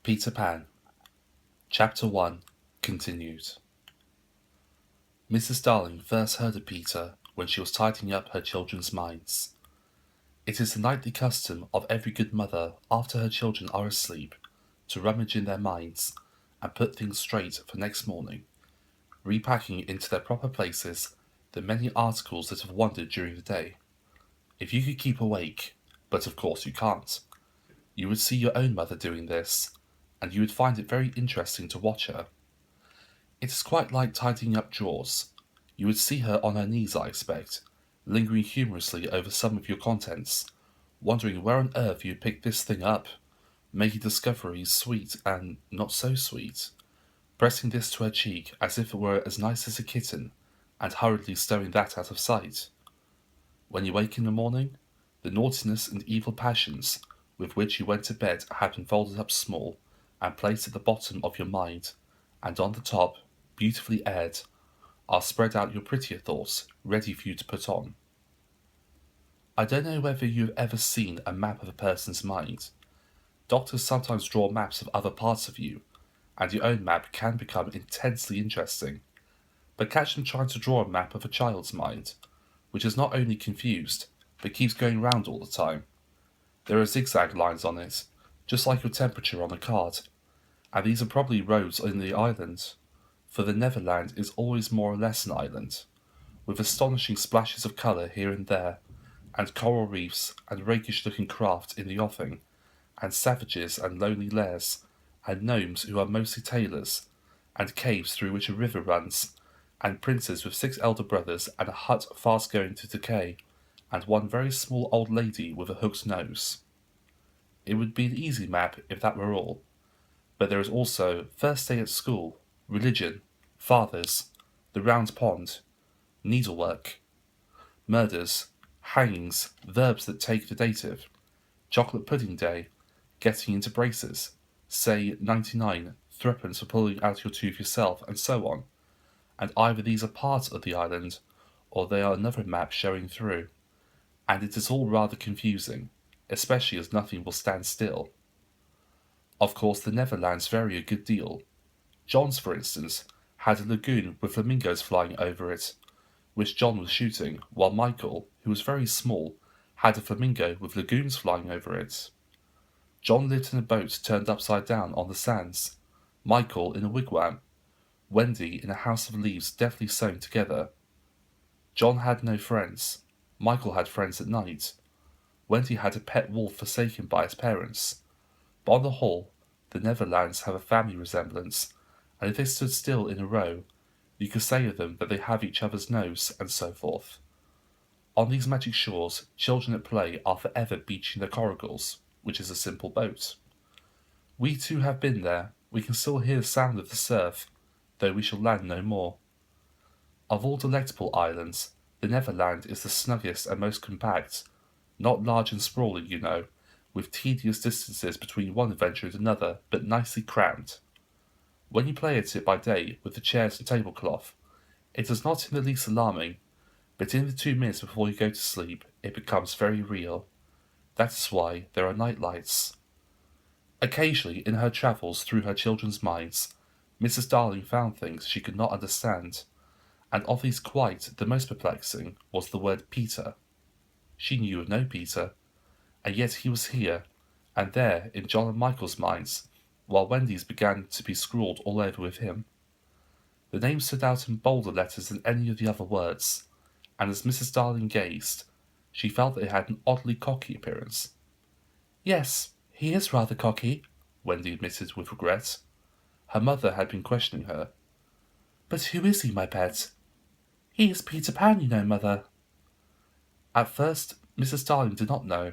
Peter Pan, Chapter 1, continued. Mrs. Darling first heard of Peter when she was tidying up her children's minds. It is the nightly custom of every good mother, after her children are asleep, to rummage in their minds and put things straight for next morning, repacking into their proper places the many articles that have wandered during the day. If you could keep awake, but of course you can't, you would see your own mother doing this, and you would find it very interesting to watch her. It is quite like tidying up drawers. You would see her on her knees, I expect, lingering humorously over some of your contents, wondering where on earth you picked this thing up, making discoveries sweet and not so sweet, pressing this to her cheek as if it were as nice as a kitten, and hurriedly stowing that out of sight. When you wake in the morning, the naughtiness and evil passions with which you went to bed have been folded up small and placed at the bottom of your mind, and on the top, beautifully aired, are spread out your prettier thoughts, ready for you to put on. I don't know whether you have ever seen a map of a person's mind. Doctors sometimes draw maps of other parts of you, and your own map can become intensely interesting. But catch them trying to draw a map of a child's mind, which is not only confused, but keeps going round all the time. There are zigzag lines on it, just like your temperature on a card, and these are probably roads in the island, for the Neverland is always more or less an island, with astonishing splashes of colour here and there, and coral reefs and rakish-looking craft in the offing, and savages and lonely lairs, and gnomes who are mostly tailors, and caves through which a river runs, and princes with 6 elder brothers and a hut fast going to decay, and one very small old lady with a hooked nose. It would be an easy map if that were all, but there is also first day at school, religion, fathers, the round pond, needlework, murders, hangings, verbs that take the dative, chocolate pudding day, getting into braces, say 99, threepence for pulling out your tooth yourself, and so on, and either these are part of the island, or they are another map showing through, and it is all rather confusing, especially as nothing will stand still. Of course the Neverlands vary a good deal. John's, for instance, had a lagoon with flamingos flying over it, which John was shooting, while Michael, who was very small, had a flamingo with lagoons flying over it. John lived in a boat turned upside down on the sands, Michael in a wigwam, Wendy in a house of leaves deftly sewn together. John had no friends. Michael had friends at night. Wendy had a pet wolf forsaken by his parents. But on the whole, the Neverlands have a family resemblance, and if they stood still in a row, you could say of them that they have each other's nose, and so forth. On these magic shores, children at play are forever beaching their coracles, which is a simple boat. We too have been there. We can still hear the sound of the surf, though we shall land no more. Of all delectable islands, the Neverland is the snuggest and most compact, not large and sprawling, you know, with tedious distances between one adventure and another, but nicely crammed. When you play at it by day with the chairs and tablecloth, it is not in the least alarming, but in the 2 minutes before you go to sleep, it becomes very real. That is why there are night lights. Occasionally, in her travels through her children's minds, Mrs. Darling found things she could not understand, and of these quite the most perplexing was the word Peter. She knew of no Peter, and yet he was here, and there in John and Michael's minds, while Wendy's began to be scrawled all over with him. The name stood out in bolder letters than any of the other words, and as Mrs. Darling gazed, she felt that it had an oddly cocky appearance. "Yes, he is rather cocky," Wendy admitted with regret. Her mother had been questioning her. "But who is he, my pet?" "He is Peter Pan, you know, mother." At first, Mrs. Darling did not know,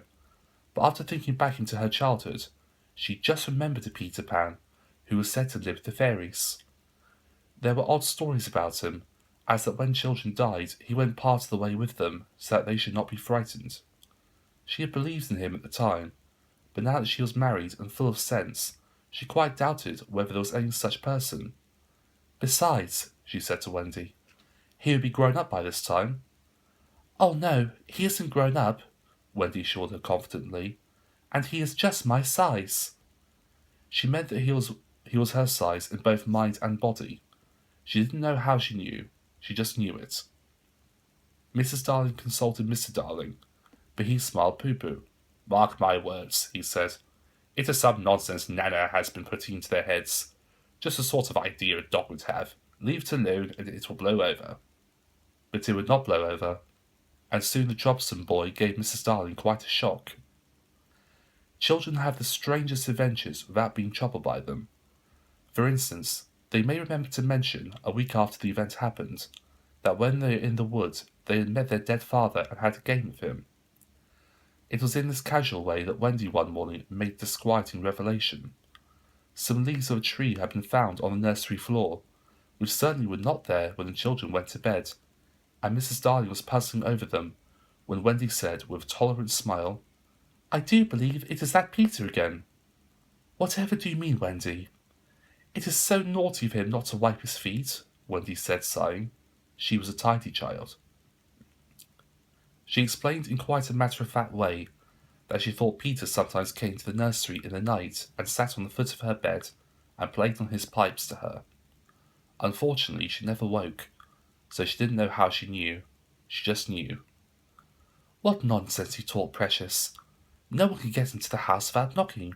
but after thinking back into her childhood, she just remembered a Peter Pan, who was said to live with the fairies. There were odd stories about him, as that when children died, he went part of the way with them, so that they should not be frightened. She had believed in him at the time, but now that she was married and full of sense, she quite doubted whether there was any such person. "Besides," she said to Wendy, "he would be grown up by this time." "Oh no, he isn't grown up," Wendy assured her confidently, "and he is just my size." She meant that he was her size in both mind and body. She didn't know how she knew, she just knew it. Mrs. Darling consulted Mr. Darling, but he smiled pooh-pooh. "Mark my words," he said. "It is some nonsense Nana has been putting into their heads. Just the sort of idea a dog would have. Leave it alone and it will blow over." But it would not blow over, and soon the troublesome boy gave Mrs. Darling quite a shock. Children have the strangest adventures without being troubled by them. For instance, they may remember to mention, a week after the event happened, that when they were in the wood they had met their dead father and had a game with him. It was in this casual way that Wendy one morning made a disquieting revelation. Some leaves of a tree had been found on the nursery floor, which certainly were not there when the children went to bed, and Mrs. Darling was puzzling over them, when Wendy said, with a tolerant smile, "I do believe it is that Peter again." "Whatever do you mean, Wendy?" "It is so naughty of him not to wipe his feet," Wendy said, sighing. She was a tidy child. She explained in quite a matter-of-fact way that she thought Peter sometimes came to the nursery in the night and sat on the foot of her bed and played on his pipes to her. Unfortunately, she never woke, so she didn't know how she knew. She just knew. "What nonsense you talk, Precious. No one can get into the house without knocking."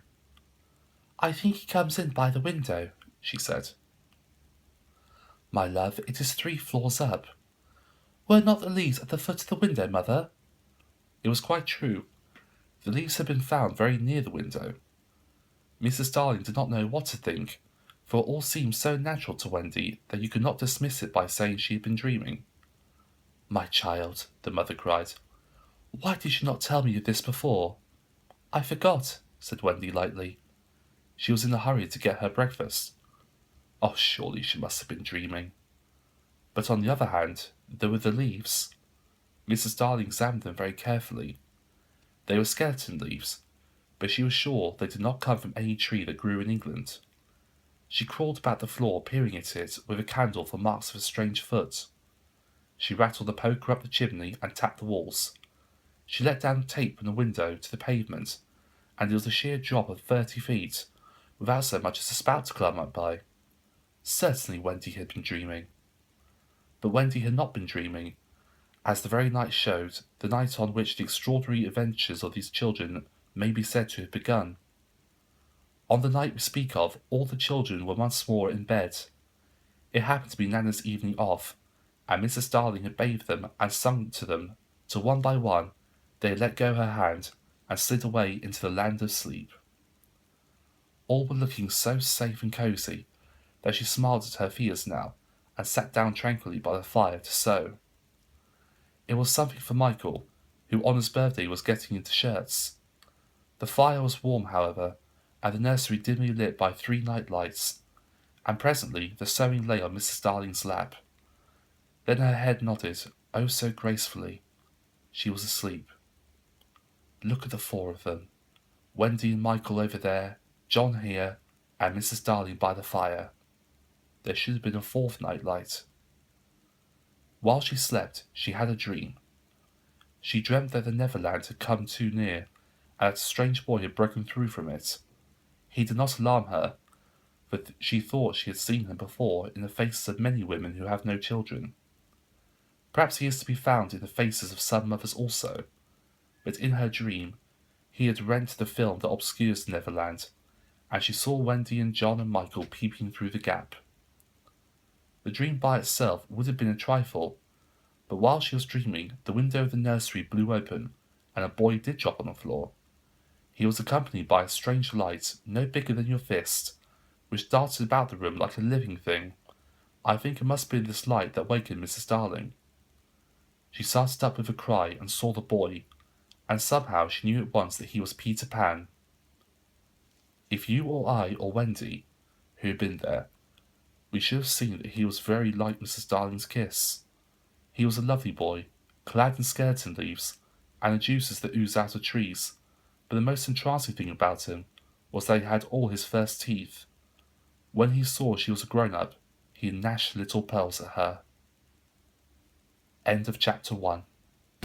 "I think he comes in by the window," she said. "My love, it is 3 floors up." "Were not the leaves at the foot of the window, mother?" It was quite true. The leaves had been found very near the window. Mrs. Darling did not know what to think, for it all seemed so natural to Wendy that you could not dismiss it by saying she had been dreaming. "My child," the mother cried, "why did you not tell me of this before?" "I forgot," said Wendy lightly. She was in a hurry to get her breakfast. Oh, surely she must have been dreaming. But on the other hand, there were the leaves. Mrs. Darling examined them very carefully. They were skeleton leaves, but she was sure they did not come from any tree that grew in England. She crawled about the floor, peering at it with a candle for marks of a strange foot. She rattled the poker up the chimney and tapped the walls. She let down tape from the window to the pavement, and it was a sheer drop of 30 feet, without so much as a spout to climb up by. Certainly Wendy had been dreaming. But Wendy had not been dreaming, as the very night showed, the night on which the extraordinary adventures of these children may be said to have begun. On the night we speak of, all the children were once more in bed. It happened to be Nana's evening off, and Mrs. Darling had bathed them and sung to them, till one by one they had let go her hand and slid away into the land of sleep. All were looking so safe and cosy that she smiled at her fears now, and sat down tranquilly by the fire to sew. It was something for Michael, who on his birthday was getting into shirts. The fire was warm, however, and the nursery dimly lit by 3 night lights, and presently the sewing lay on Mrs. Darling's lap. Then her head nodded, oh so gracefully. She was asleep. Look at the 4 of them, Wendy and Michael over there, John here, and Mrs. Darling by the fire. There should have been a 4th night light. While she slept, she had a dream. She dreamt that the Neverland had come too near, and that a strange boy had broken through from it. He did not alarm her, for she thought she had seen him before in the faces of many women who have no children. Perhaps he is to be found in the faces of some mothers also, but in her dream he had rent the film that obscures the Neverland, and she saw Wendy and John and Michael peeping through the gap. The dream by itself would have been a trifle, but while she was dreaming, the window of the nursery blew open, and a boy did drop on the floor. He was accompanied by a strange light, no bigger than your fist, which darted about the room like a living thing. I think it must be this light that wakened Mrs. Darling. She started up with a cry and saw the boy, and somehow she knew at once that he was Peter Pan. If you or I or Wendy, who had been there, we should have seen that he was very like Mrs. Darling's kiss. He was a lovely boy, clad in skeleton leaves, and the juices that ooze out of trees, but the most entrancing thing about him was that he had all his first teeth. When he saw she was a grown-up, he gnashed little pearls at her. End of chapter 1.